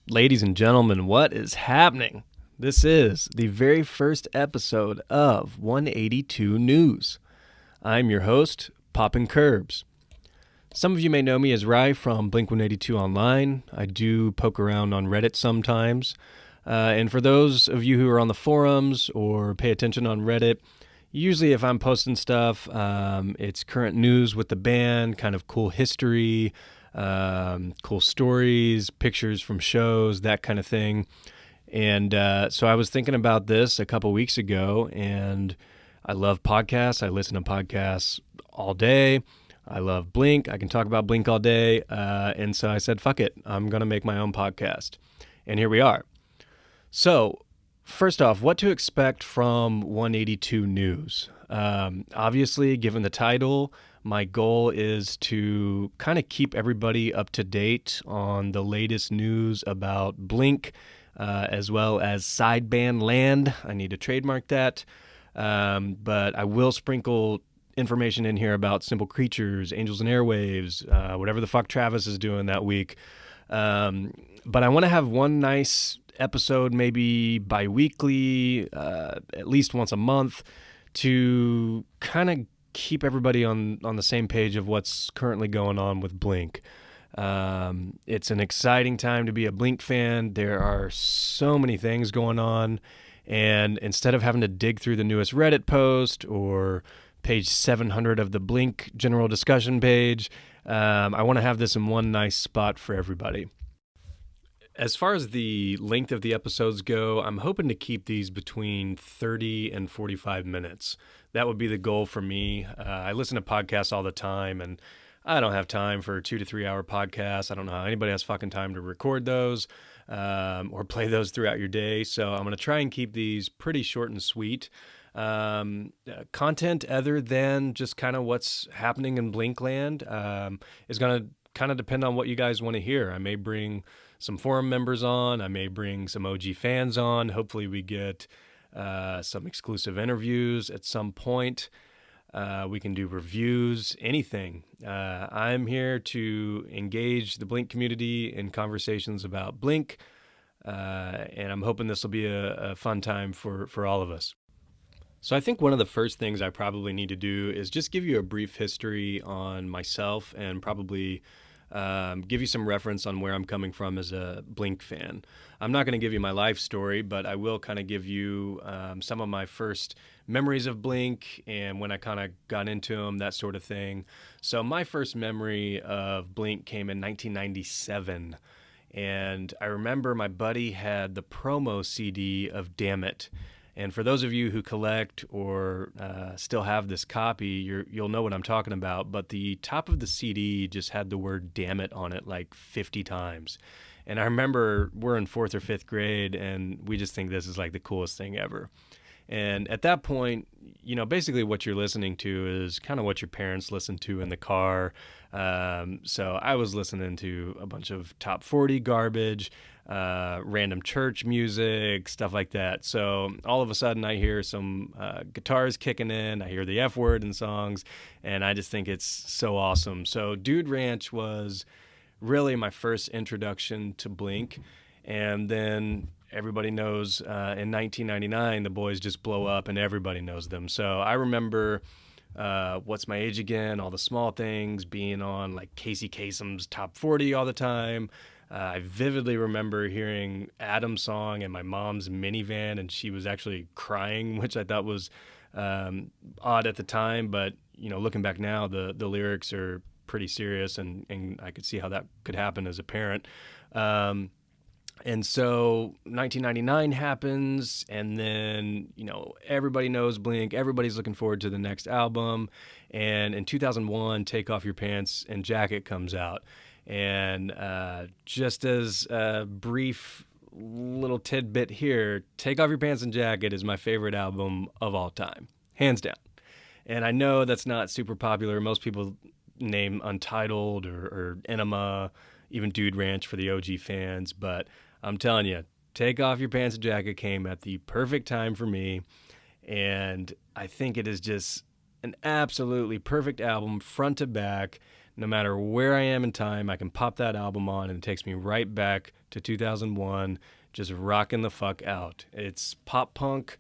Ladies and gentlemen, what is happening? This is the very first episode of 182 News. I'm your host, Poppin' Curbs. Some of you may know me as Rye from Blink-182 Online. I do poke around on Reddit sometimes. And for those of you who are on the forums or pay attention on Reddit, usually if I'm posting stuff, it's current news with the band, kind of cool history, cool stories, pictures from shows, that kind of thing. And so I was thinking about this a couple weeks ago, and I love podcasts. I listen to podcasts all day. I love Blink. I can talk about Blink all day. And so I said, fuck it. I'm going to make my own podcast. And here we are. So first off, what to expect from 182 News? Obviously, given the title, my goal is to kind of keep everybody up to date on the latest news about Blink, as well as sideband land. I need to trademark that. But I will sprinkle information in here about Simple Creatures, Angels and Airwaves, whatever the fuck Travis is doing that week. But I want to have one nice episode, maybe bi-weekly, at least once a month, to kind of keep everybody on the same page of what's currently going on with Blink. It's an exciting time to be a Blink fan. There are so many things going on, and instead of having to dig through the newest Reddit post or page 700 of the Blink general discussion page, I want to have this in one nice spot for everybody. As far as the length of the episodes go, I'm hoping to keep these between 30 and 45 minutes. That would be the goal for me. I listen to podcasts all the time, and I don't have time for 2 to 3 hour podcasts. I don't know how anybody has fucking time to record those or play those throughout your day. So I'm going to try and keep these pretty short and sweet. Content other than just kind of what's happening in Blinkland is going to kind of depend on what you guys want to hear. I may bring some forum members on. I may bring some OG fans on. Hopefully we get some exclusive interviews at some point. We can do reviews, anything. I'm here to engage the Blink community in conversations about Blink, and I'm hoping this will be a fun time for all of us. So I think one of the first things I probably need to do is just give you a brief history on myself and probably give you some reference on where I'm coming from as a Blink fan. I'm not going to give you my life story, but I will kind of give you some of my first memories of Blink and when I kind of got into them, that sort of thing. So my first memory of Blink came in 1997, and I remember my buddy had the promo CD of Damn It. And for those of you who collect or still have this copy, you'll know what I'm talking about. But the top of the CD just had the word "damn it" on it like 50 times. And I remember we're in 4th or 5th grade, and we just think this is like the coolest thing ever. And at that point, basically what you're listening to is kind of what your parents listen to in the car. So I was listening to a bunch of top 40 garbage, random church music, stuff like that. So all of a sudden I hear some guitars kicking in, I hear the F word in songs, and I just think it's so awesome. So Dude Ranch was really my first introduction to Blink. And then everybody knows in 1999, the boys just blow up and everybody knows them. So I remember What's My Age Again, All the Small Things, being on like Casey Kasem's Top 40 all the time. I vividly remember hearing Adam's song in my mom's minivan, and she was actually crying, which I thought was odd at the time. But, looking back now, the lyrics are pretty serious, and I could see how that could happen as a parent. And so 1999 happens, and then, everybody knows Blink. Everybody's looking forward to the next album. And in 2001, Take Off Your Pants and Jacket comes out. And just as a brief little tidbit here, Take Off Your Pants and Jacket is my favorite album of all time, hands down. And I know that's not super popular. Most people name Untitled or Enema, even Dude Ranch for the OG fans. But I'm telling you, Take Off Your Pants and Jacket came at the perfect time for me, and I think it is just an absolutely perfect album front to back. No matter where I am in time, I can pop that album on and it takes me right back to 2001, just rocking the fuck out. It's pop punk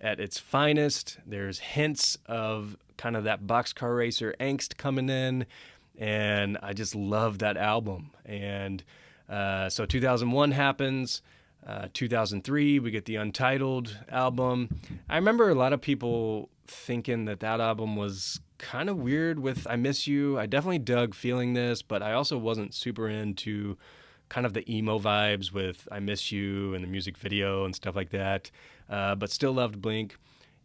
at its finest. There's hints of kind of that Boxcar Racer angst coming in, and I just love that album. And so 2001 happens. 2003, we get the Untitled album. I remember a lot of people thinking that album was kind of weird with I Miss You. I definitely dug Feeling This, but I also wasn't super into kind of the emo vibes with I Miss You and the music video and stuff like that, but still loved Blink.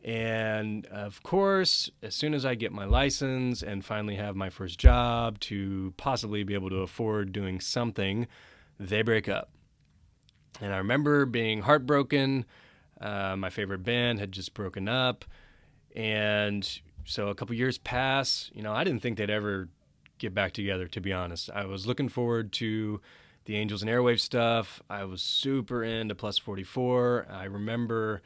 And of course, as soon as I get my license and finally have my first job to possibly be able to afford doing something, they break up. And I remember being heartbroken. My favorite band had just broken up. And so a couple years pass. I didn't think they'd ever get back together, to be honest. I was looking forward to the Angels and Airwaves stuff. I was super into Plus 44. I remember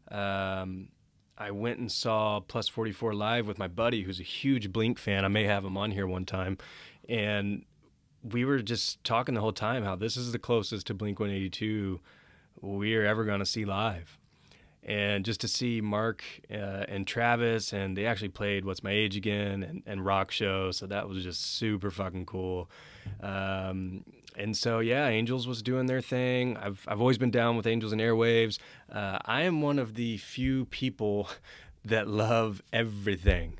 I went and saw Plus 44 live with my buddy, who's a huge Blink fan. I may have him on here one time. And we were just talking the whole time how this is the closest to Blink-182 we're ever going to see live. And just to see Mark and Travis, and they actually played What's My Age Again and Rock Show, so that was just super fucking cool. And so, yeah, Angels was doing their thing. I've always been down with Angels and Airwaves. I am one of the few people that love everything.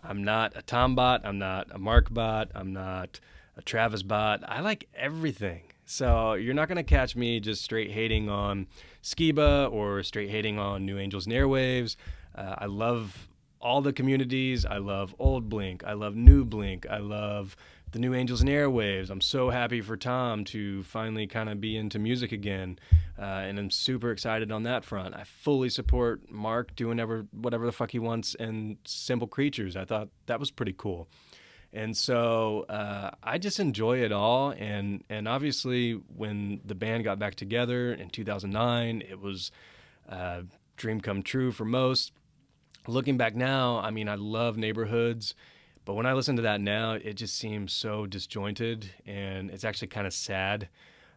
I'm not a Tom bot. I'm not a Mark bot. I'm not a Travis bot. I like everything. So you're not going to catch me just straight hating on Skiba or straight hating on New Angels and Airwaves. I love all the communities. I love old Blink. I love new Blink. I love the New Angels and Airwaves. I'm so happy for Tom to finally kind of be into music again. And I'm super excited on that front. I fully support Mark doing whatever the fuck he wants and Simple Creatures. I thought that was pretty cool. And so I just enjoy it all. And obviously, when the band got back together in 2009, it was a dream come true for most. Looking back now, I mean, I love Neighborhoods. But when I listen to that now, it just seems so disjointed. And it's actually kind of sad.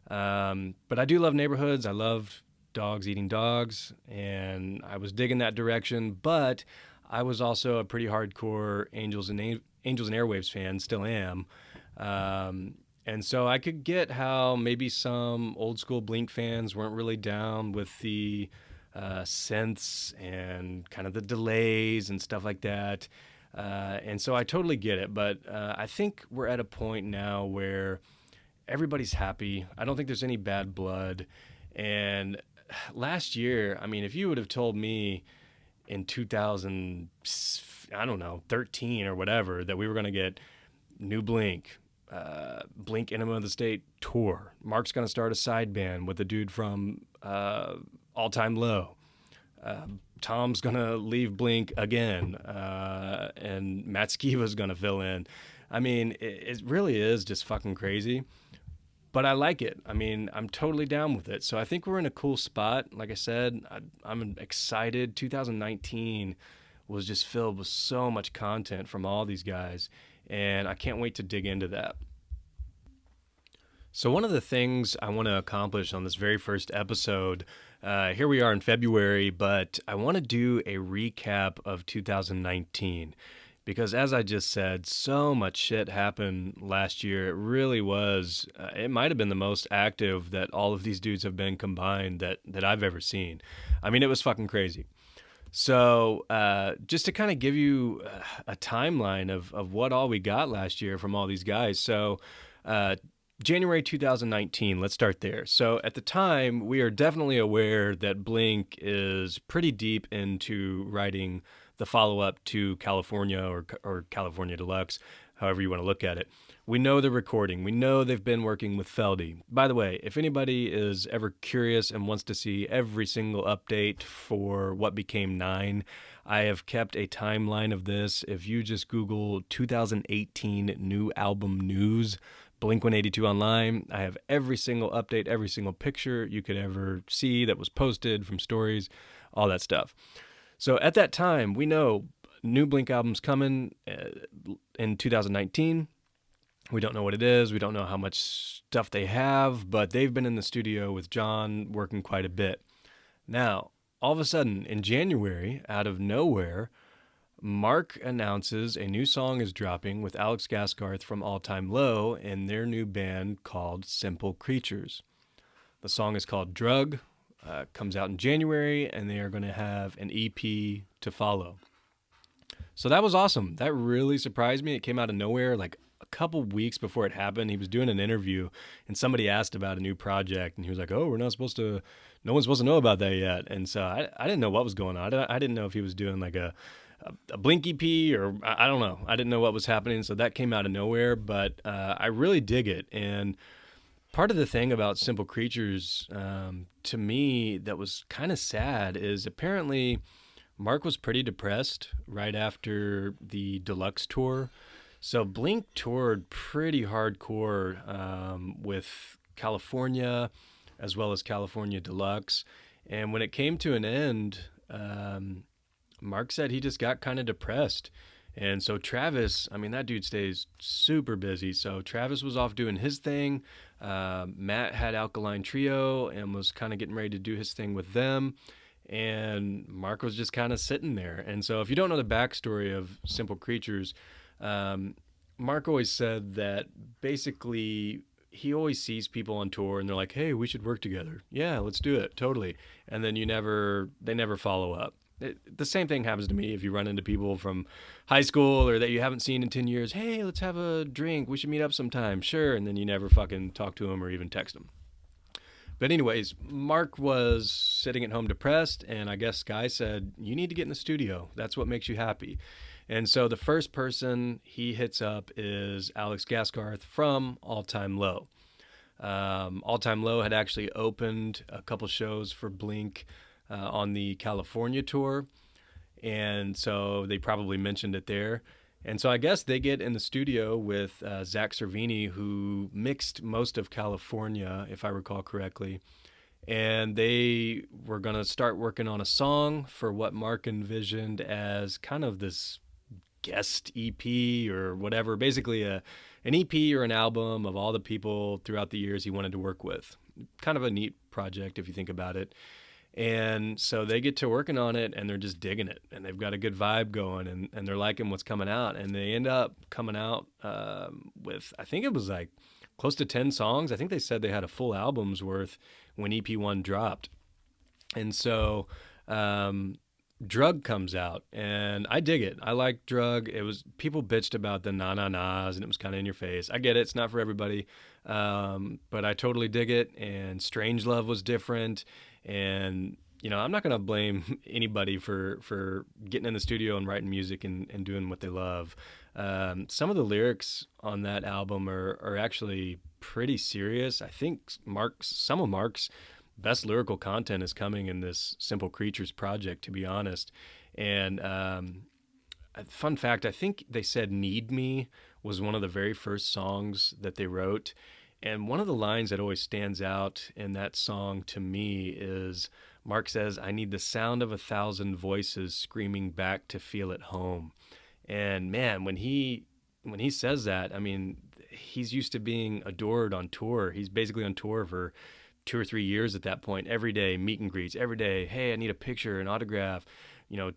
But I do love Neighborhoods. I love Dogs Eating Dogs. And I was digging that direction. But I was also a pretty hardcore Angels and Airwaves fan, still am. And so I could get how maybe some old school Blink fans weren't really down with the synths and kind of the delays and stuff like that. And so I totally get it. But I think we're at a point now where everybody's happy. I don't think there's any bad blood. And last year, I mean, if you would have told me in 2013 or whatever, that we were going to get new Blink, Blink Enema of the State tour. Mark's going to start a side band with the dude from All Time Low. Tom's going to leave Blink again, and Matt Skiba's going to fill in. I mean, it really is just fucking crazy. But I like it. I mean, I'm totally down with it. So I think we're in a cool spot. Like I said, I'm excited. 2019 was just filled with so much content from all these guys, and I can't wait to dig into that. So one of the things I want to accomplish on this very first episode, here we are in February, but I want to do a recap of 2019. Because as I just said, so much shit happened last year. It really was, it might have been the most active that all of these dudes have been combined that I've ever seen. I mean, it was fucking crazy. So just to kind of give you a timeline of what all we got last year from all these guys. So January 2019, let's start there. So at the time, we are definitely aware that Blink is pretty deep into writing the follow-up to California or California Deluxe, however you want to look at it. We know they're recording. We know they've been working with Feldy. By the way, if anybody is ever curious and wants to see every single update for what became 9, I have kept a timeline of this. If you just Google 2018 new album news, Blink-182 online. I have every single update, every single picture you could ever see that was posted from stories, all that stuff. So at that time, we know new Blink album's coming in 2019. We don't know what it is. We don't know how much stuff they have, but they've been in the studio with John working quite a bit. Now, all of a sudden, in January, out of nowhere, Mark announces a new song is dropping with Alex Gaskarth from All Time Low and their new band called Simple Creatures. The song is called Drug, comes out in January, and they are going to have an EP to follow. So that was awesome. That really surprised me. It came out of nowhere, like a couple weeks before it happened. He was doing an interview, and somebody asked about a new project, and he was like, "Oh, no one's supposed to know about that yet." And so I didn't know what was going on. I didn't know if he was doing like a Blink EP or I don't know. I didn't know what was happening. So that came out of nowhere, but I really dig it. And part of the thing about Simple Creatures, to me, that was kind of sad is apparently Mark was pretty depressed right after the Deluxe tour. So Blink toured pretty hardcore with California as well as California Deluxe. And when it came to an end, Mark said he just got kind of depressed. And so Travis, I mean, that dude stays super busy. So Travis was off doing his thing. Matt had Alkaline Trio and was kind of getting ready to do his thing with them. And Mark was just kind of sitting there. And so if you don't know the backstory of Simple Creatures, Mark always said that basically he always sees people on tour and they're like, "Hey, we should work together." "Yeah, let's do it." Totally. And then they never follow up. The same thing happens to me if you run into people from high school or that you haven't seen in 10 years. "Hey, let's have a drink. We should meet up sometime." "Sure." And then you never fucking talk to them or even text them. But anyways, Mark was sitting at home depressed, and I guess Sky said, "You need to get in the studio. That's what makes you happy." And so the first person he hits up is Alex Gaskarth from All Time Low. All Time Low had actually opened a couple shows for Blink on the California tour, and so they probably mentioned it there. And so I guess they get in the studio with Zach Cervini, who mixed most of California, if I recall correctly. And they were going to start working on a song for what Mark envisioned as kind of this guest EP or whatever, basically an EP or an album of all the people throughout the years he wanted to work with. Kind of a neat project if you think about it. And so they get to working on it and they're just digging it and they've got a good vibe going and they're liking what's coming out. And they end up coming out with, I think it was like close to 10 songs. I think they said they had a full album's worth when EP1 dropped. And so Drug comes out and I dig it. I like Drug. It was, people bitched about the na-na-nas and it was kind of in your face. I get it. It's not for everybody. But I totally dig it. And Strange Love was different. And, you know, I'm not going to blame anybody for getting in the studio and writing music and doing what they love. Some of the lyrics on that album are actually pretty serious. I think some of Mark's best lyrical content is coming in this Simple Creatures project, to be honest. And fun fact, I think they said Need Me was one of the very first songs that they wrote. And one of the lines that always stands out in that song to me is Mark says, "I need the sound of 1,000 voices screaming back to feel at home." And man, when he says that, I mean, he's used to being adored on tour. He's basically on tour for 2 or 3 years at that point, every day, meet and greets, every day. "Hey, I need a picture, an autograph,"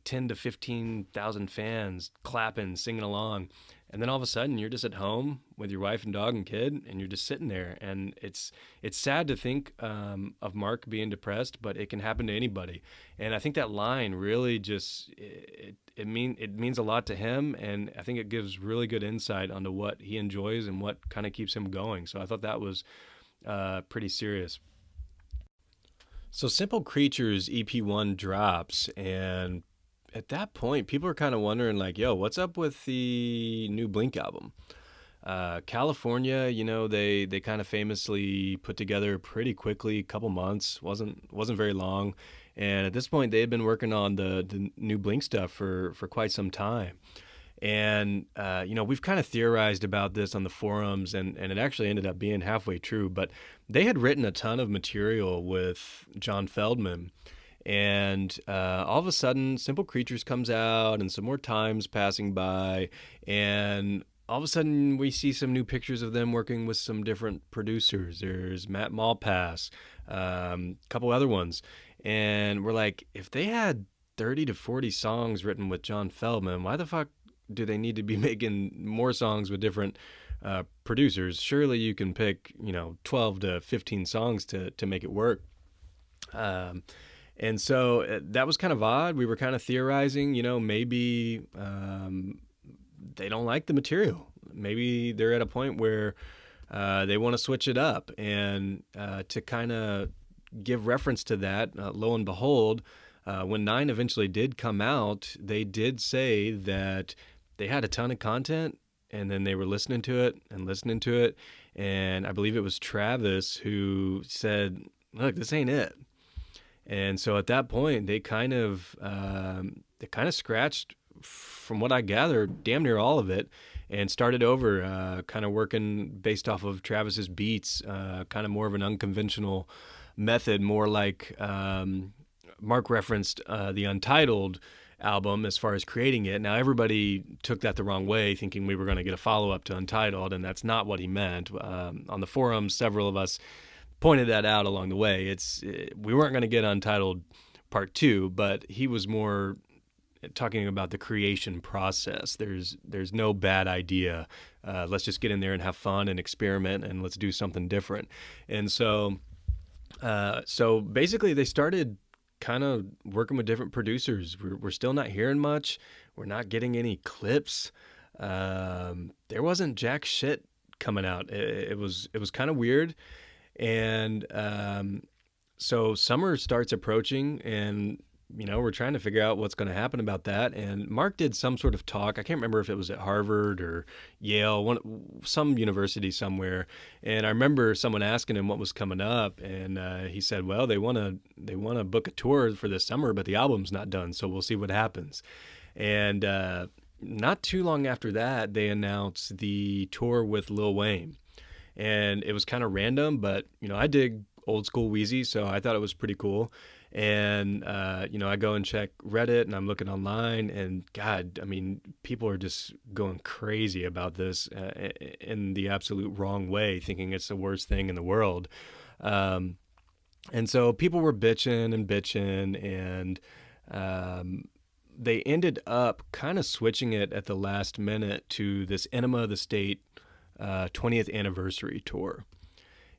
10 to 15,000 fans clapping, singing along. And then all of a sudden you're just at home with your wife and dog and kid and you're just sitting there. And it's sad to think of Mark being depressed, but it can happen to anybody. And I think that line really just, it means a lot to him. And I think it gives really good insight onto what he enjoys and what kind of keeps him going. So I thought that was pretty serious. So Simple Creatures EP1 drops, and at that point, people are kind of wondering, like, "Yo, what's up with the new Blink album?" California, they kind of famously put together pretty quickly, a couple months, wasn't very long, and at this point, they had been working on the new Blink stuff for quite some time. And, we've kind of theorized about this on the forums, and it actually ended up being halfway true. But they had written a ton of material with John Feldman. And all of a sudden, Simple Creatures comes out, and some more time's passing by. And all of a sudden, we see some new pictures of them working with some different producers. There's Matt Malpass, a couple other ones. And we're like, if they had 30 to 40 songs written with John Feldman, why the fuck do they need to be making more songs with different producers? Surely you can pick, 12 to 15 songs to make it work. And so that was kind of odd. We were kind of theorizing, maybe they don't like the material. Maybe they're at a point where they want to switch it up. And to kind of give reference to that, lo and behold, when 9 eventually did come out, they did say that they had a ton of content, and then they were listening to it and listening to it. And I believe it was Travis who said, look, this ain't it. And so at that point, they kind of scratched, from what I gathered, damn near all of it, and started over, kind of working based off of Travis's beats, kind of more of an unconventional method, more like Mark referenced the Untitled album as far as creating it. Now, everybody took that the wrong way, thinking we were going to get a follow-up to Untitled, and that's not what he meant. On the forums, several of us pointed that out along the way. We weren't going to get Untitled Part 2, but he was more talking about the creation process. There's no bad idea. Let's just get in there and have fun and experiment, and let's do something different. And so basically they started kind of working with different producers. We're still not hearing much. We're not getting any clips. There wasn't jack shit coming out. It was kind of weird. And so summer starts approaching, and we're trying to figure out what's going to happen about that. And Mark did some sort of talk. I can't remember if it was at Harvard or Yale, some university somewhere. And I remember someone asking him what was coming up, and he said, "Well, they want to book a tour for this summer, but the album's not done, so we'll see what happens." And not too long after that, they announced the tour with Lil Wayne. And it was kind of random, but, I dig old school Wheezy, so I thought it was pretty cool. And, I go and check Reddit, and I'm looking online, and God, I mean, people are just going crazy about this in the absolute wrong way, thinking it's the worst thing in the world. And so people were bitching, and they ended up kind of switching it at the last minute to this Enema of the State 20th anniversary tour.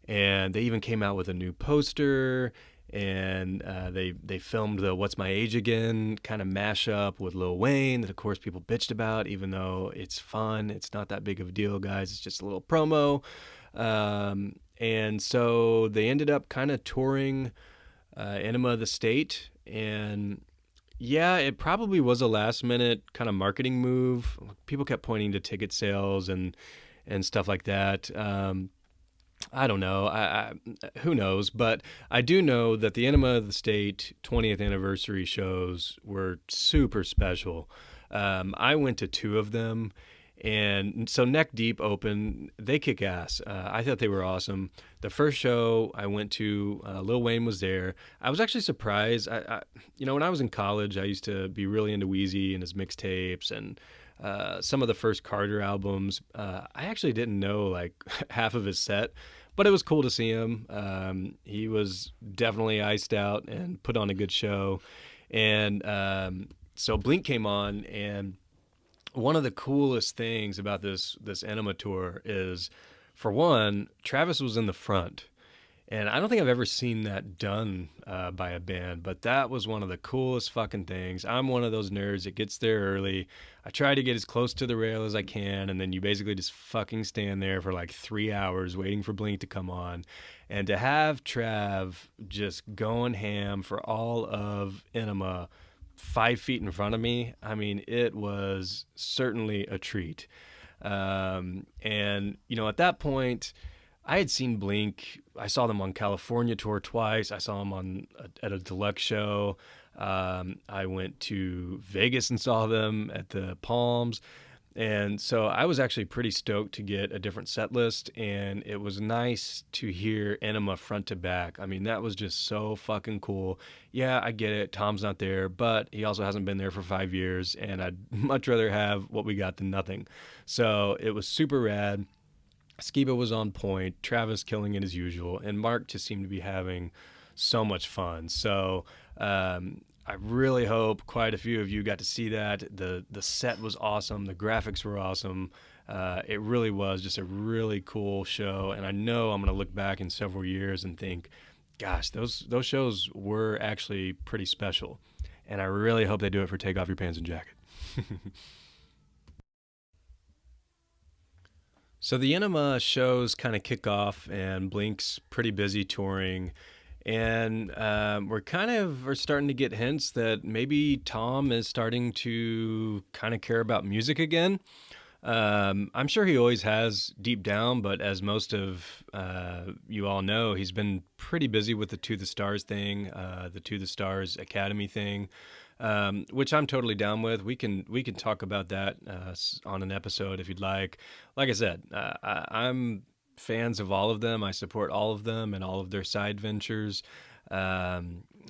And they even came out with a new poster, and they filmed the What's My Age Again kind of mashup with Lil Wayne that, of course, people bitched about, even though it's fun. It's not that big of a deal, guys. It's just a little promo. And so they ended up kind of touring Enema of the State. And yeah, it probably was a last minute kind of marketing move. People kept pointing to ticket sales and stuff like that. I don't know. Who knows? But I do know that the Enema of the State 20th anniversary shows were super special. I went to 2 of them. And so Neck Deep open, they kick ass. I thought they were awesome. The first show I went to, Lil Wayne was there. I was actually surprised. When I was in college, I used to be really into Wheezy and his mixtapes and some of the first Carter albums. I actually didn't know like half of his set, but it was cool to see him. He was definitely iced out and put on a good show. And so Blink came on, and one of the coolest things about this Enema tour is, for one, Travis was in the front. And I don't think I've ever seen that done by a band, but that was one of the coolest fucking things. I'm one of those nerds that gets there early. I try to get as close to the rail as I can, and then you basically just fucking stand there for like 3 hours waiting for Blink to come on. And to have Trav just going ham for all of Enema 5 feet in front of me, I mean, it was certainly a treat. And, at that point, I had seen Blink. I saw them on California tour twice. I saw them at a deluxe show. I went to Vegas and saw them at the Palms. And so I was actually pretty stoked to get a different set list, and it was nice to hear Enema front to back. I mean, that was just so fucking cool. Yeah, I get it. Tom's not there, but he also hasn't been there for 5 years, and I'd much rather have what we got than nothing. So it was super rad. Skiba was on point, Travis killing it as usual, and Mark just seemed to be having so much fun. So I really hope quite a few of you got to see that. The set was awesome, the graphics were awesome. It really was just a really cool show, and I know I'm gonna look back in several years and think, gosh, those shows were actually pretty special. And I really hope they do it for Take Off Your Pants and Jacket. So the Enema shows kind of kick off, and Blink's pretty busy touring, and we're kind of are starting to get hints that maybe Tom is starting to kind of care about music again. I'm sure he always has deep down, but as most of you all know, he's been pretty busy with the To the Stars thing, the To the Stars Academy thing, which I'm totally down with. We can talk about that on an episode if you'd like. Like I said, I'm fans of all of them. I support all of them and all of their side ventures. I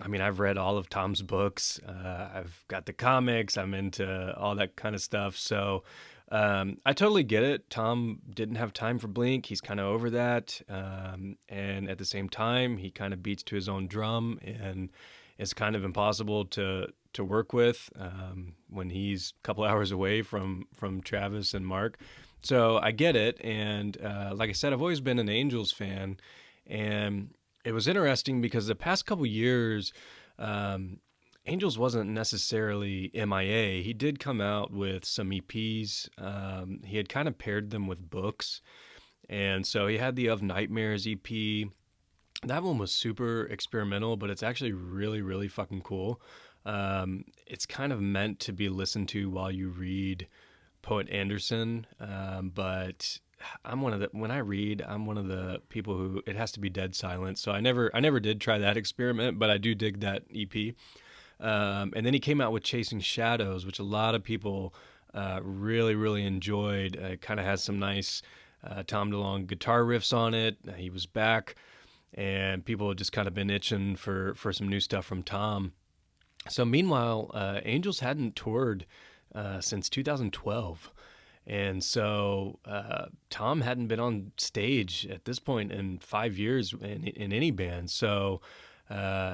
mean, I've read all of Tom's books. I've got the comics. I'm into all that kind of stuff. So I totally get it. Tom didn't have time for Blink. He's kind of over that. And at the same time, he kind of beats to his own drum, and it's kind of impossible to work with when he's a couple hours away from Travis and Mark. So I get it. And like I said, I've always been an Angels fan. And it was interesting because the past couple years, Angels wasn't necessarily MIA. He did come out with some EPs. He had kind of paired them with books. And so he had the Of Nightmares EP. That one was super experimental, but it's actually really, really fucking cool. It's kind of meant to be listened to while you read Poet Anderson, but when I read, I'm one of the people who it has to be dead silent. So I never did try that experiment, but I do dig that EP. And then he came out with Chasing Shadows, which a lot of people really, really enjoyed. It kind of has some nice Tom DeLonge guitar riffs on it. He was back, and people had just kind of been itching for some new stuff from Tom. So meanwhile, Angels hadn't toured since 2012. And so Tom hadn't been on stage at this point in 5 years in any band. So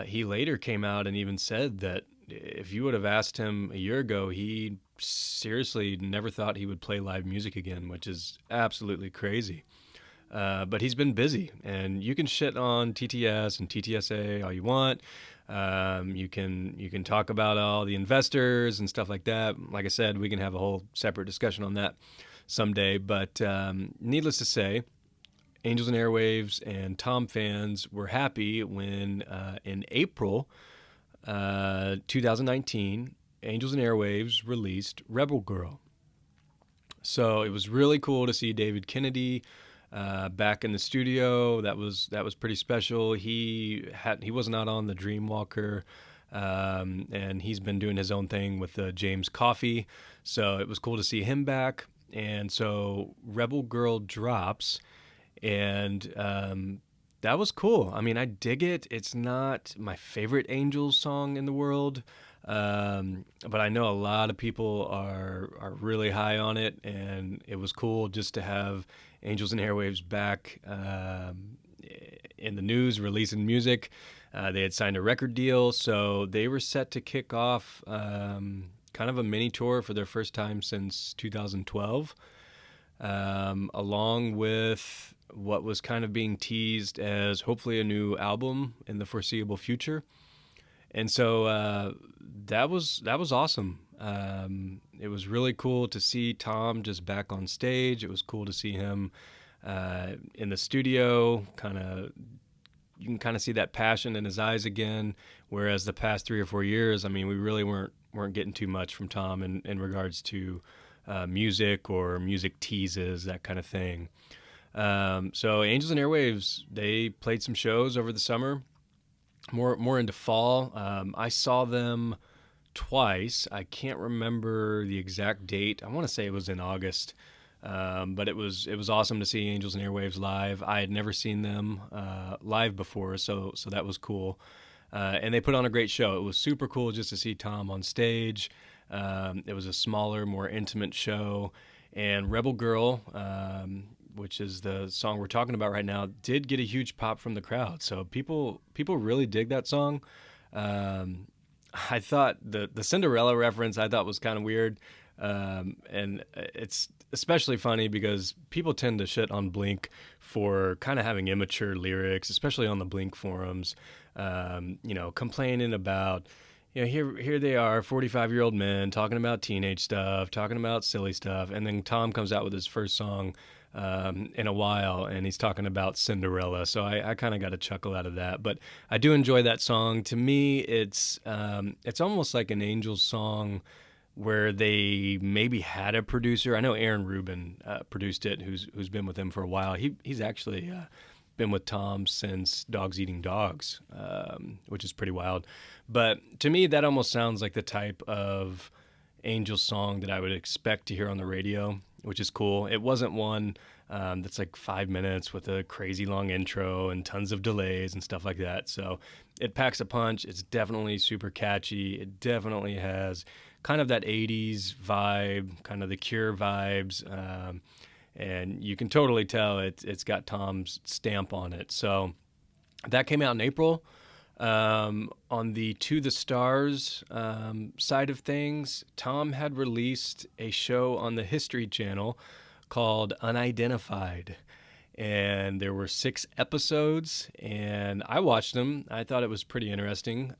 he later came out and even said that if you would have asked him a year ago, he seriously never thought he would play live music again, which is absolutely crazy. But he's been busy, and you can shit on TTS and TTSA all you want. You can talk about all the investors and stuff like that. Like I said, we can have a whole separate discussion on that someday. But needless to say, Angels and Airwaves and Tom fans were happy when in April 2019, Angels and Airwaves released Rebel Girl. So it was really cool to see David Kennedy back in the studio. That was pretty special. He was not on the Dreamwalker, and he's been doing his own thing with James Coffey. So it was cool to see him back. And so Rebel Girl drops, and that was cool. I mean, I dig it. It's not my favorite Angels song in the world, but I know a lot of people are really high on it, and it was cool just to have Angels and Airwaves back in the news, releasing music. They had signed a record deal, so they were set to kick off kind of a mini tour for their first time since 2012, along with what was kind of being teased as hopefully a new album in the foreseeable future. And so that was awesome. It was really cool to see Tom just back on stage. It was cool to see him in the studio. You can kind of see that passion in his eyes again. Whereas the past 3 or 4 years, I mean, we really weren't getting too much from Tom in regards to music or music teases, that kind of thing. So Angels and Airwaves, they played some shows over the summer, more into fall. I saw them twice. I can't remember the exact date. I want to say it was in August. But it was awesome to see Angels and Airwaves live. I had never seen them live before, so that was cool. And they put on a great show. It was super cool just to see Tom on stage. It was a smaller, more intimate show. And Rebel Girl, which is the song we're talking about right now, did get a huge pop from the crowd. So people really dig that song. I thought the Cinderella reference I thought was kind of weird. And it's especially funny because people tend to shit on Blink for kind of having immature lyrics, especially on the Blink forums. Complaining about, here they are, 45-year-old men talking about teenage stuff, talking about silly stuff, and then Tom comes out with his first song in a while, and he's talking about Cinderella. So I kind of got a chuckle out of that, but I do enjoy that song. To me, it's almost like an Angels song where they maybe had a producer. I know Aaron Rubin produced it, who's been with him for a while. He's actually been with Tom since Dogs Eating Dogs, which is pretty wild. But to me, that almost sounds like the type of Angels song that I would expect to hear on the radio, which is cool. It wasn't one that's like 5 minutes with a crazy long intro and tons of delays and stuff like that. So it packs a punch. It's definitely super catchy. It definitely has kind of that 80s vibe, kind of the Cure vibes. And you can totally tell it's got Tom's stamp on it. So that came out in April. On the To the Stars side of things, Tom had released a show on the History Channel called Unidentified. And there were 6 episodes, and I watched them. I thought it was pretty interesting.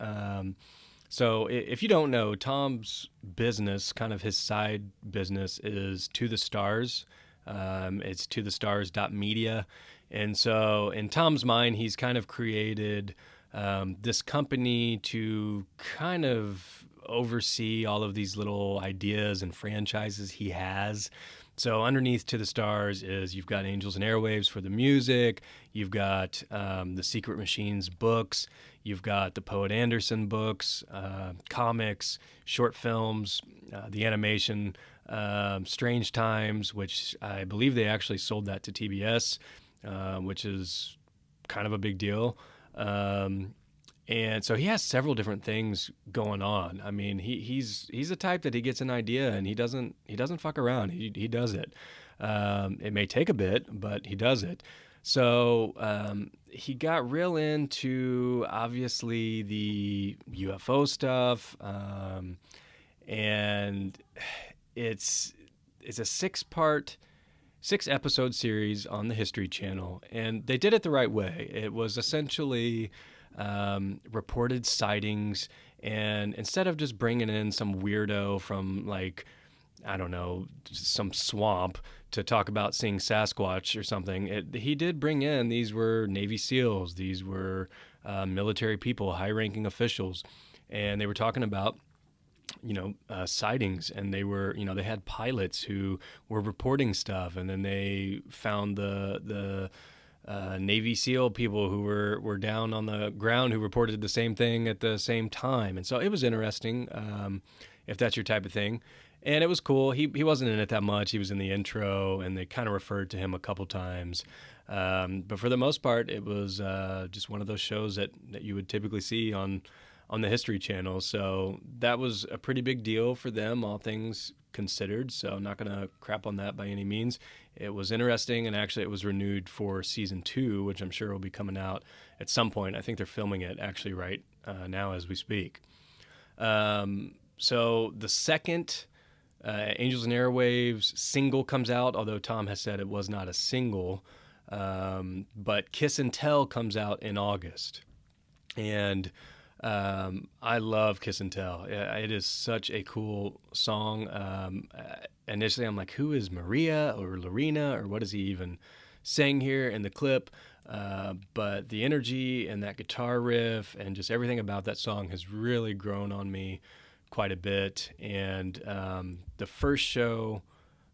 So if you don't know, Tom's business, kind of his side business, is To the Stars. It's to the stars.media. And so in Tom's mind, he's kind of created this company to kind of oversee all of these little ideas and franchises he has. So underneath To the Stars is you've got Angels and Airwaves for the music, you've got the Secret Machines books, you've got the Poet Anderson books, comics, short films, the animation, Strange Times, which I believe they actually sold that to TBS, which is kind of a big deal. And so he has several different things going on. I mean, he's the type that he gets an idea and he doesn't fuck around. He does it. It may take a bit, but he does it. So he got real into obviously the UFO stuff, and it's a 6-episode series on the History Channel, and they did it the right way. It was essentially reported sightings, and instead of just bringing in some weirdo from, like, I don't know, some swamp to talk about seeing Sasquatch or something, he did bring in, these were Navy SEALs, these were military people, high-ranking officials, and they were talking about sightings, and they were, they had pilots who were reporting stuff, and then they found the Navy SEAL people who were down on the ground who reported the same thing at the same time. And so it was interesting, if that's your type of thing. And it was cool. He wasn't in it that much. He was in the intro, and they kind of referred to him a couple times. But for the most part, it was just one of those shows that you would typically see on the History Channel. So that was a pretty big deal for them, all things considered. So I'm not going to crap on that by any means. It was interesting, and actually it was renewed for season 2, which I'm sure will be coming out at some point. I think they're filming it actually right now as we speak. So the second Angels and Airwaves single comes out, although Tom has said it was not a single, but Kiss and Tell comes out in August. And I love Kiss and Tell. It is such a cool song. Initially, I'm like, who is Maria or Lorena, or what is he even saying here in the clip? But the energy and that guitar riff and just everything about that song has really grown on me quite a bit. And the first show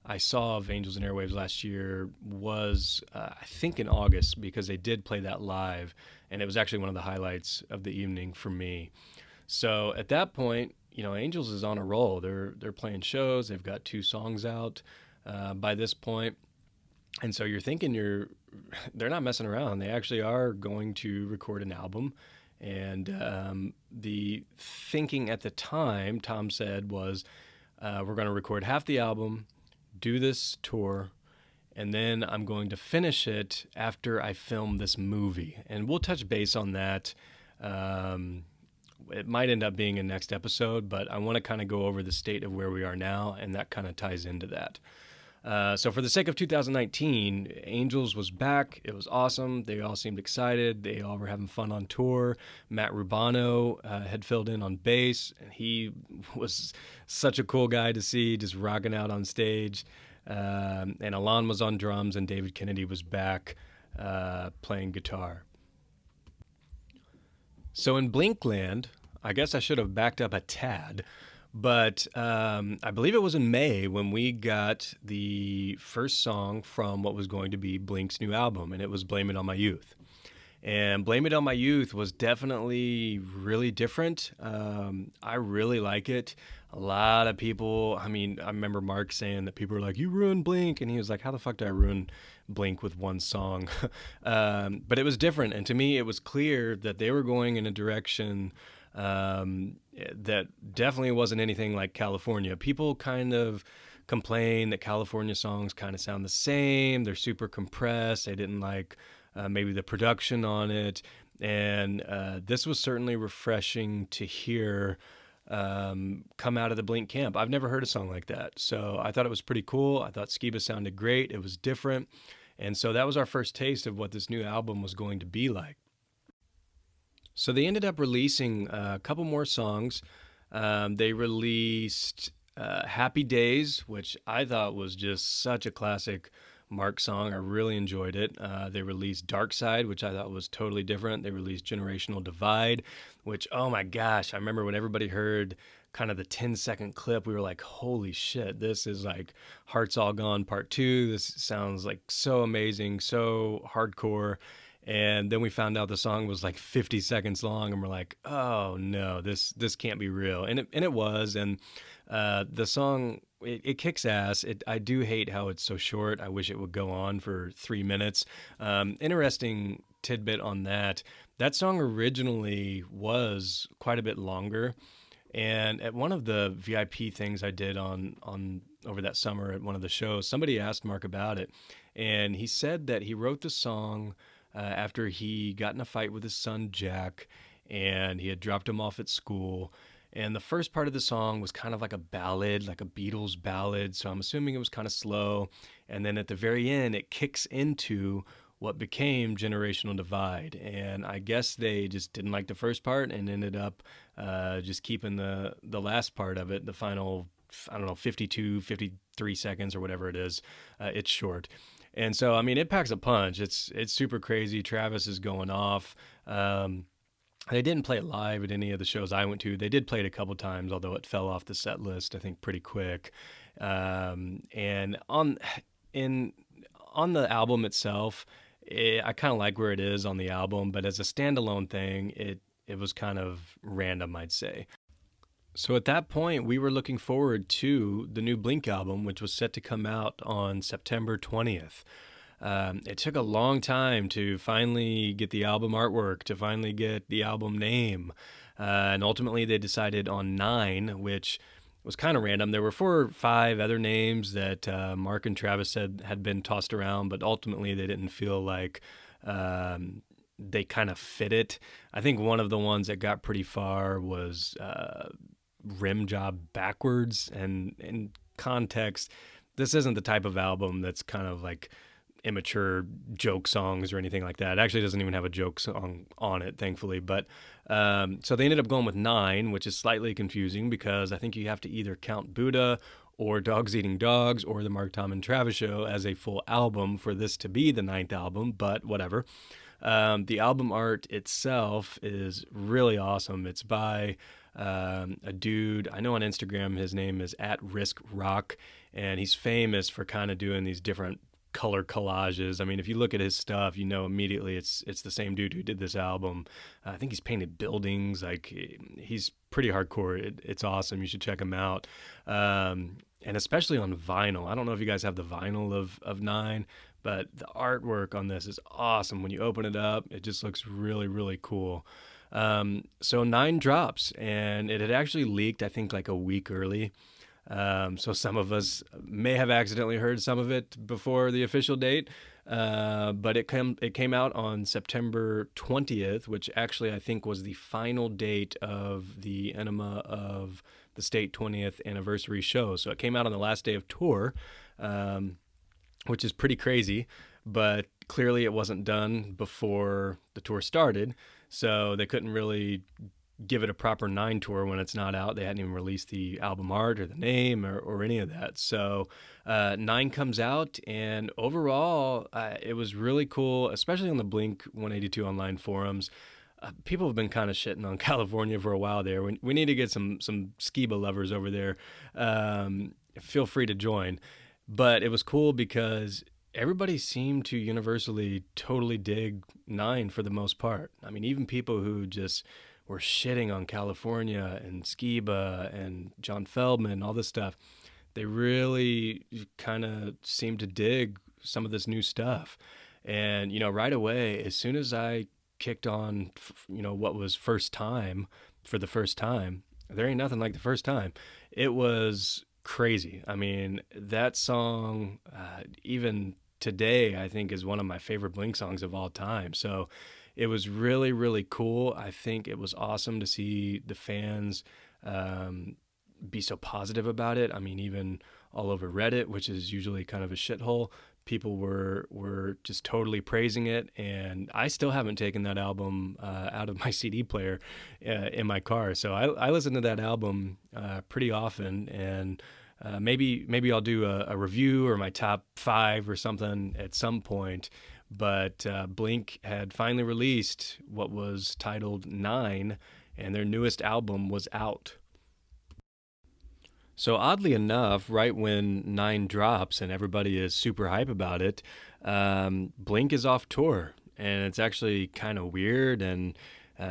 I saw of Angels and Airwaves last year was, I think, in August, because they did play that live, and it was actually one of the highlights of the evening for me. So at that point, Angels is on a roll. They're playing shows. They've got 2 songs out by this point, and so you're thinking they're not messing around. They actually are going to record an album. And the thinking at the time, Tom said, was we're going to record half the album, do this tour, and then I'm going to finish it after I film this movie. And we'll touch base on that. It might end up being a next episode, but I want to kind of go over the state of where we are now, and that kind of ties into that. So for the sake of 2019, Angels was back. It was awesome. They all seemed excited. They all were having fun on tour. Matt Rubano had filled in on bass, and he was such a cool guy to see, just rocking out on stage. And Alon was on drums, and David Kennedy was back playing guitar. So in Blinkland, I guess I should have backed up a tad. But I believe it was in May when we got the first song from what was going to be Blink's new album, and it was Blame It On My Youth. And Blame It On My Youth was definitely really different. I really like it. A lot of people, I remember Mark saying that people were like, you ruined Blink. And he was like, how the fuck did I ruin Blink with one song? But it was different. And to me, it was clear that they were going in a direction that definitely wasn't anything like California. People kind of complain that California songs kind of sound the same. They're super compressed. They didn't like maybe the production on it. And this was certainly refreshing to hear come out of the Blink camp. I've never heard a song like that. So I thought it was pretty cool. I thought Skiba sounded great. It was different. And so that was our first taste of what this new album was going to be like. So they ended up releasing a couple more songs. They released Happy Days, which I thought was just such a classic Mark song. I really enjoyed it. They released Dark Side, which I thought was totally different. They released Generational Divide, which, oh my gosh, I remember when everybody heard kind of the 10-second clip, we were like, holy shit, this is like Hearts All Gone Part 2. This sounds like so amazing, so hardcore. And then we found out the song was like 50 seconds long, and we're like, oh no, this can't be real. And it was. And the song, it kicks ass. I do hate how it's so short. I wish it would go on for 3 minutes. Interesting tidbit on that. That song originally was quite a bit longer. And at one of the VIP things I did on over that summer at one of the shows, somebody asked Mark about it. And he said that he wrote the song after he got in a fight with his son, Jack, and he had dropped him off at school. And the first part of the song was kind of like a ballad, like a Beatles ballad. So I'm assuming it was kind of slow. And then at the very end, it kicks into what became Generational Divide. And I guess they just didn't like the first part and ended up just keeping the last part of it, the final, 52, 53 seconds or whatever it is. It's short. And so, it packs a punch. It's super crazy. Travis is going off. They didn't play it live at any of the shows I went to. They did play it a couple times, although it fell off the set list, I think, pretty quick. And on the album itself, I kind of like where it is on the album, but as a standalone thing, it was kind of random, I'd say. So at that point, we were looking forward to the new Blink album, which was set to come out on September 20th. It took a long time to finally get the album artwork, to finally get the album name. And ultimately, they decided on 9, which was kind of random. There were 4 or 5 other names that Mark and Travis said had been tossed around, but ultimately they didn't feel like they kind of fit it. I think one of the ones that got pretty far was Rim Job Backwards. And in context, this isn't the type of album that's kind of like immature joke songs or anything like that. It actually doesn't even have a joke song on it, thankfully. But so they ended up going with 9, which is slightly confusing because I think you have to either count Buddha or Dogs Eating Dogs or the Mark, Tom, and Travis Show as a full album for this to be the 9th album, but whatever. The album art itself is really awesome. It's by a dude I know on Instagram. His name is @RiskRock, and he's famous for kind of doing these different color collages. If you look at his stuff, you know immediately it's the same dude who did this album. I think he's painted buildings. Like he's pretty hardcore. It's awesome. You should check them out. And especially on vinyl. I don't know if you guys have the vinyl of Nine, but the artwork on this is awesome. When you open it up, it just looks really, really cool. So Nine drops, and it had actually leaked, I think, like a week early. So some of us may have accidentally heard some of it before the official date, but it came out on September 20th, which actually I think was the final date of the Enema of the State 20th anniversary show. So it came out on the last day of tour, um, which is pretty crazy, but clearly it wasn't done before the tour started. So they couldn't really give it a proper Nine tour when it's not out. They hadn't even released the album art or the name or any of that. So Nine comes out, and overall, it was really cool, especially on the Blink 182 online forums. People have been kind of shitting on California for a while there. We need to get some Skiba lovers over there. Feel free to join. But it was cool because everybody seemed to universally totally dig Nine for the most part. I mean, even people who just were shitting on California and Skiba and John Feldman and all this stuff, they really kind of seemed to dig some of this new stuff. And, right away, as soon as I kicked on, what was first time for the first time, there ain't nothing like the first time. It was crazy. I mean, that song, even today, I think is one of my favorite Blink songs of all time. So it was really, really cool. I think it was awesome to see the fans be so positive about it. I mean, even all over Reddit, which is usually kind of a shithole, people were just totally praising it. And I still haven't taken that album out of my CD player in my car. So I listen to that album pretty often, and maybe I'll do a review or my top 5 or something at some point. But Blink had finally released what was titled Nine, and their newest album was out. So oddly enough, right when Nine drops and everybody is super hype about it, Blink is off tour, and it's actually kind of weird. And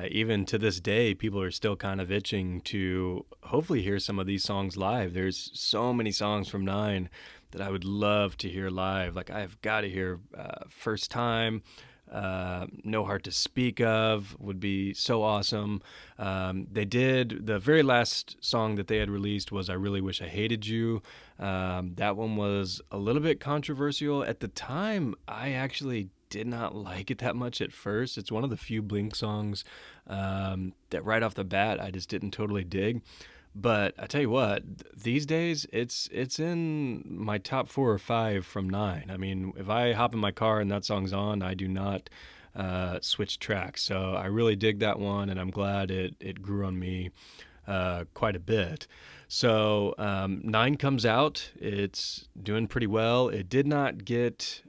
even to this day, people are still kind of itching to hopefully hear some of these songs live. There's so many songs from Nine that I would love to hear live. Like, I've got to hear First Time. No Heart to Speak Of would be so awesome. They did, the very last song that they had released was I Really Wish I Hated You. That one was a little bit controversial. At the time, I actually did not like it that much at first. It's one of the few Blink songs that right off the bat I just didn't totally dig. But I tell you what, these days it's in my top 4 or 5 from Nine. I mean, if I hop in my car and that song's on, I do not switch tracks. So I really dig that one, and I'm glad it grew on me quite a bit. So Nine comes out. It's doing pretty well. It did not get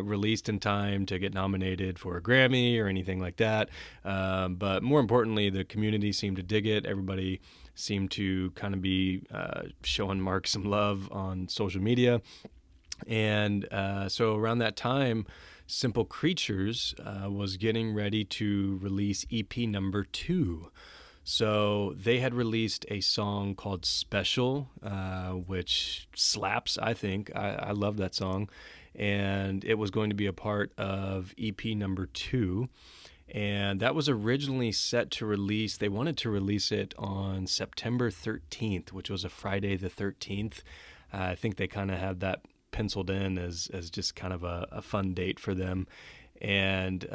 released in time to get nominated for a Grammy or anything like that. But more importantly, the community seemed to dig it. Everybody seemed to kind of be showing Mark some love on social media. And so around that time, Simple Creatures was getting ready to release EP number 2. So they had released a song called Special, which slaps, I think. I love that song. And it was going to be a part of EP number 2. And that was originally set to release. They wanted to release it on September 13th, which was a Friday the 13th. I think they kind of had that penciled in as just kind of a fun date for them. And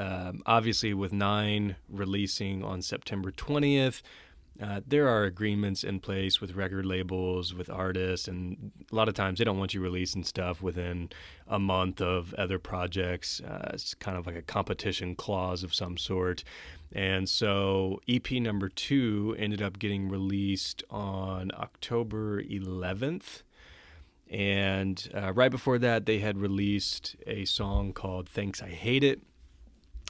obviously with Nine releasing on September 20th, there are agreements in place with record labels, with artists, and a lot of times they don't want you releasing stuff within a month of other projects. It's kind of like a competition clause of some sort. And so EP number 2 ended up getting released on October 11th. And right before that, they had released a song called Thanks I Hate It.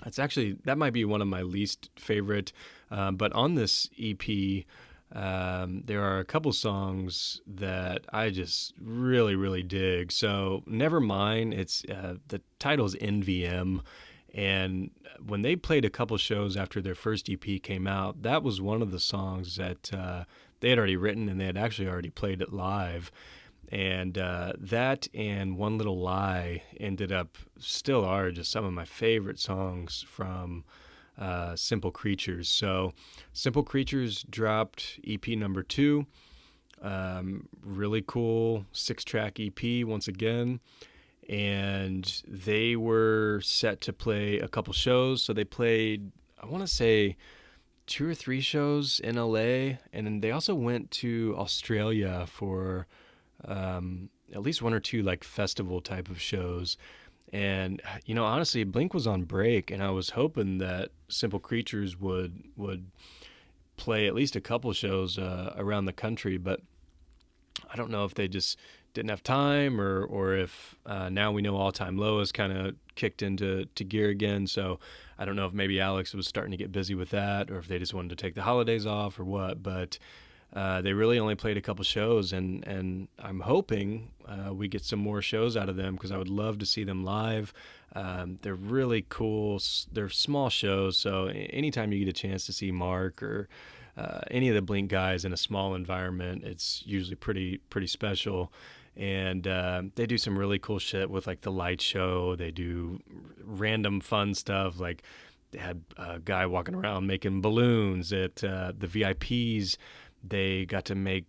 That might be one of my least favorite. But on this EP, there are a couple songs that I just really, really dig. So Nevermind, it's the title's NVM. And when they played a couple shows after their first EP came out, that was one of the songs that they had already written, and they had actually already played it live. And that and One Little Lie ended up, still are, just some of my favorite songs from Simple Creatures. So Simple Creatures dropped EP number 2. Really cool 6-track EP once again. And they were set to play a couple shows. So they played, I want to say, 2 or 3 shows in LA. And then they also went to Australia for at least 1 or 2 like festival type of shows. And honestly, Blink was on break, and I was hoping that Simple Creatures would play at least a couple shows around the country, but I don't know if they just didn't have time, or if now we know All Time Low is kind of kicked into gear again. So I don't know if maybe Alex was starting to get busy with that, or if they just wanted to take the holidays off or what. But they really only played a couple shows, and I'm hoping we get some more shows out of them, because I would love to see them live. They're really cool. They're small shows, so anytime you get a chance to see Mark or any of the Blink guys in a small environment, it's usually pretty special. And they do some really cool shit with like the light show. They do random fun stuff, like they had a guy walking around making balloons at the VIPs. They got to make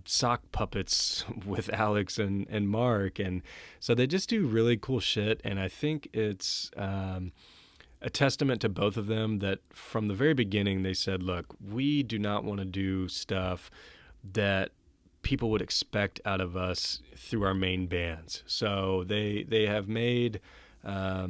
sock puppets with Alex and Mark. And so they just do really cool shit. And I think it's a testament to both of them that from the very beginning they said, look, we do not want to do stuff that people would expect out of us through our main bands. So they have made a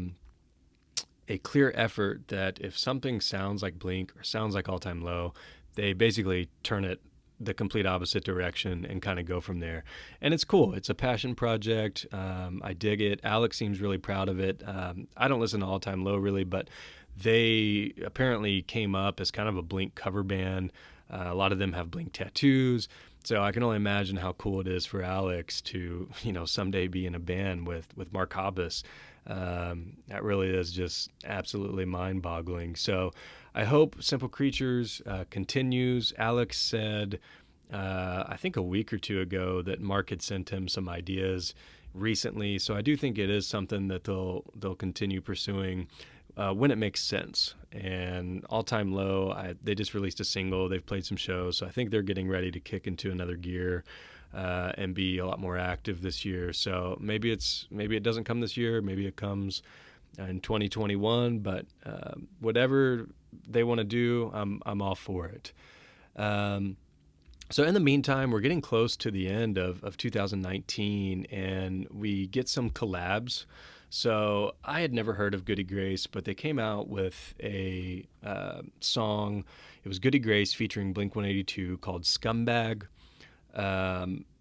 clear effort that if something sounds like Blink or sounds like All Time Low, they basically turn it the complete opposite direction and kind of go from there. And it's cool. It's a passion project. I dig it. Alex seems really proud of it. I don't listen to All Time Low really, but they apparently came up as kind of a Blink cover band. A lot of them have Blink tattoos. So I can only imagine how cool it is for Alex to, someday be in a band with Mark Hoppus. That really is just absolutely mind-boggling. So I hope Simple Creatures continues. Alex said, I think a week or 2 ago, that Mark had sent him some ideas recently. So I do think it is something that they'll continue pursuing when it makes sense. And All Time Low, they just released a single. They've played some shows, so I think they're getting ready to kick into another gear and be a lot more active this year. So maybe it doesn't come this year. Maybe it comes in 2021. But whatever they want to do, I'm all for it. So in the meantime, we're getting close to the end of 2019, and we get some collabs. So I had never heard of Goody Grace, but they came out with a song. It was Goody Grace featuring Blink-182 called Scumbag.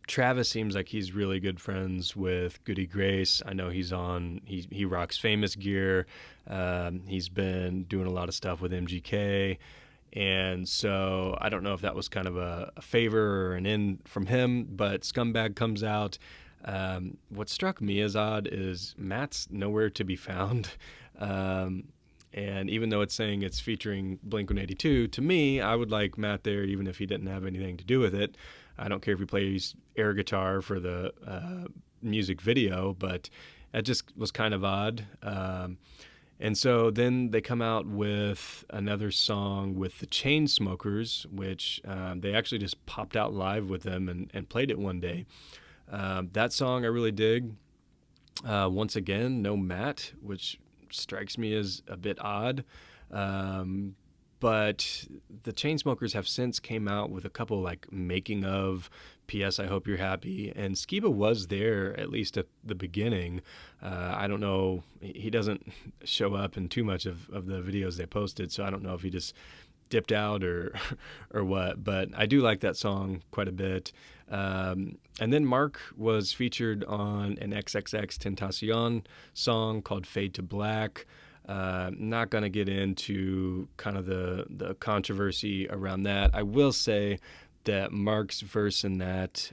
Travis seems like he's really good friends with Goody Grace. I know he rocks Famous gear. He's been doing a lot of stuff with MGK. And so I don't know if that was kind of a favor or an in from him, but Scumbag comes out. What struck me as odd is Matt's nowhere to be found. And even though it's saying it's featuring Blink-182, to me, I would like Matt there even if he didn't have anything to do with it. I don't care if he plays air guitar for the music video, but that just was kind of odd. And so then they come out with another song with the Chainsmokers, which they actually just popped out live with them and played it one day. That song I really dig. Once again, no Matt, which strikes me as a bit odd. But the Chainsmokers have since came out with a couple like making of P.S. I Hope You're Happy, and Skiba was there at least at the beginning. I don't know, he doesn't show up in too much of the videos they posted, so I don't know if he just dipped out or what, but I do like that song quite a bit. And then Mark was featured on an XXXTentacion song called Fade to Black. Not going to get into kind of the controversy around that. I will say that Mark's verse in that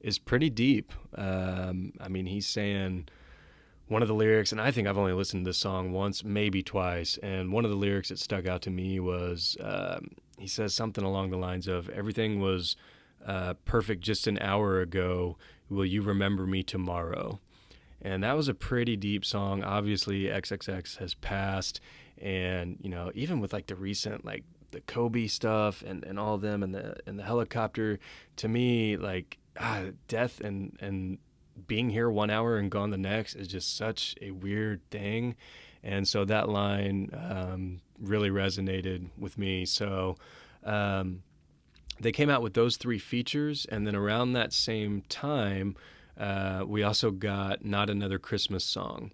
is pretty deep. I mean, he's saying, one of the lyrics, and I think I've only listened to this song once, maybe twice, and one of the lyrics that stuck out to me was he says something along the lines of, everything was perfect just an hour ago, will you remember me tomorrow? And that was a pretty deep song. Obviously, XXX has passed, and even with like the recent like the Kobe stuff and all of them and the helicopter, to me like death and being here 1 hour and gone the next is just such a weird thing. And so that line really resonated with me. So they came out with those 3 features, and then around that same time, we also got Not Another Christmas Song.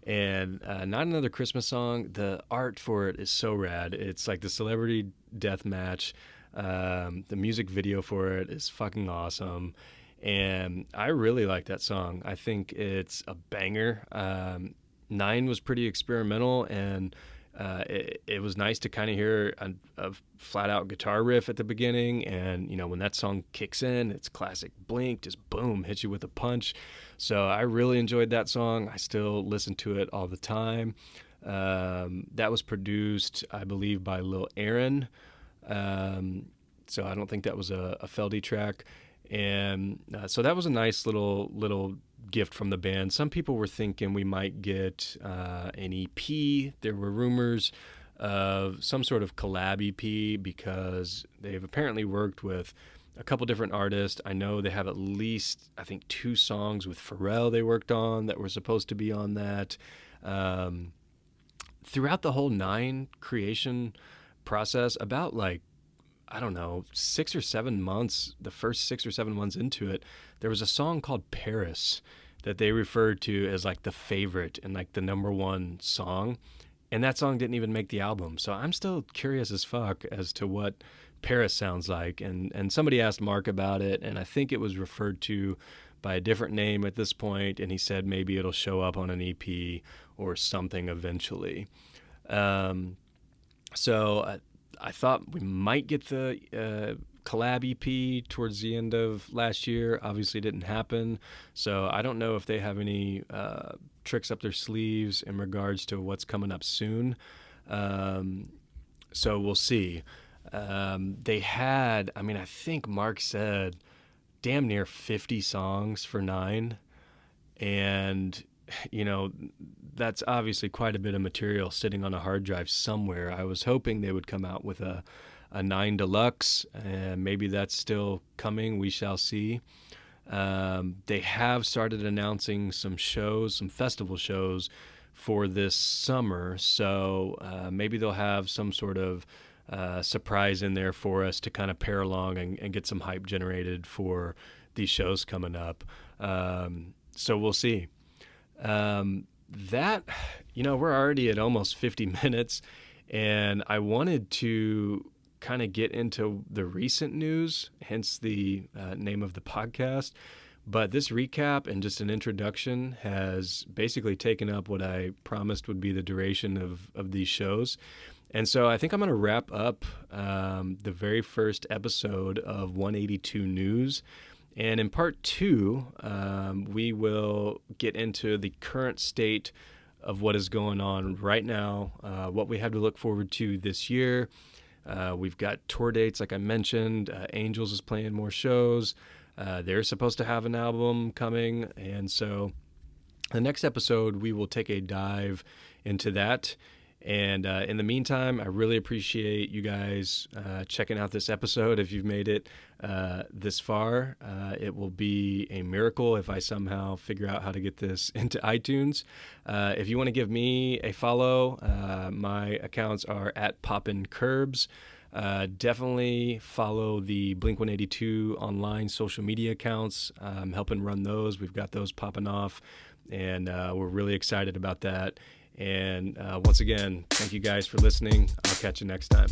And Not Another Christmas Song, the art for it is so rad. It's like the celebrity death match. The music video for it is fucking awesome. And I really like that song. I think it's a banger. 9 was pretty experimental, and it was nice to kind of hear a flat-out guitar riff at the beginning. And, when that song kicks in, it's classic Blink, just boom, hits you with a punch. So I really enjoyed that song. I still listen to it all the time. That was produced, I believe, by Lil Aaron. So I don't think that was a Feldy track. And so that was a nice little gift from the band. Some people were thinking we might get an EP. There were rumors of some sort of collab EP because they've apparently worked with a couple different artists. I know they have at least, I think, 2 songs with Pharrell they worked on that were supposed to be on that. Throughout the whole 9 creation process, about like, I don't know, 6 or 7 months, the first 6 or 7 months into it, there was a song called Paris that they referred to as like the favorite and like the #1 song. And that song didn't even make the album. So I'm still curious as fuck as to what Paris sounds like. And somebody asked Mark about it, and I think it was referred to by a different name at this point, and he said maybe it'll show up on an EP or something eventually. So I thought we might get the collab EP towards the end of last year. Obviously didn't happen. So I don't know if they have any tricks up their sleeves in regards to what's coming up soon. So we'll see. They had, I think Mark said damn near 50 songs for 9. And, that's obviously quite a bit of material sitting on a hard drive somewhere. I was hoping they would come out with a 9 Deluxe, and maybe that's still coming. We shall see. They have started announcing some shows, some festival shows for this summer. So maybe they'll have some sort of surprise in there for us to kind of pair along and get some hype generated for these shows coming up. So we'll see. We're already at almost 50 minutes, and I wanted to kind of get into the recent news, hence the name of the podcast. But this recap and just an introduction has basically taken up what I promised would be the duration of these shows. And so I think I'm going to wrap up the very first episode of 182 News. And in part 2, we will get into the current state of what is going on right now, what we have to look forward to this year. We've got tour dates, like I mentioned. Angels is playing more shows. They're supposed to have an album coming. And so the next episode, we will take a dive into that. And in the meantime, I really appreciate you guys checking out this episode. If you've made it this far, it will be a miracle if I somehow figure out how to get this into iTunes. If you want to give me a follow, my accounts are at @PoppinCurbs. Definitely follow the Blink-182 online social media accounts. I'm helping run those. We've got those popping off, and we're really excited about that. And once again, thank you guys for listening. I'll catch you next time.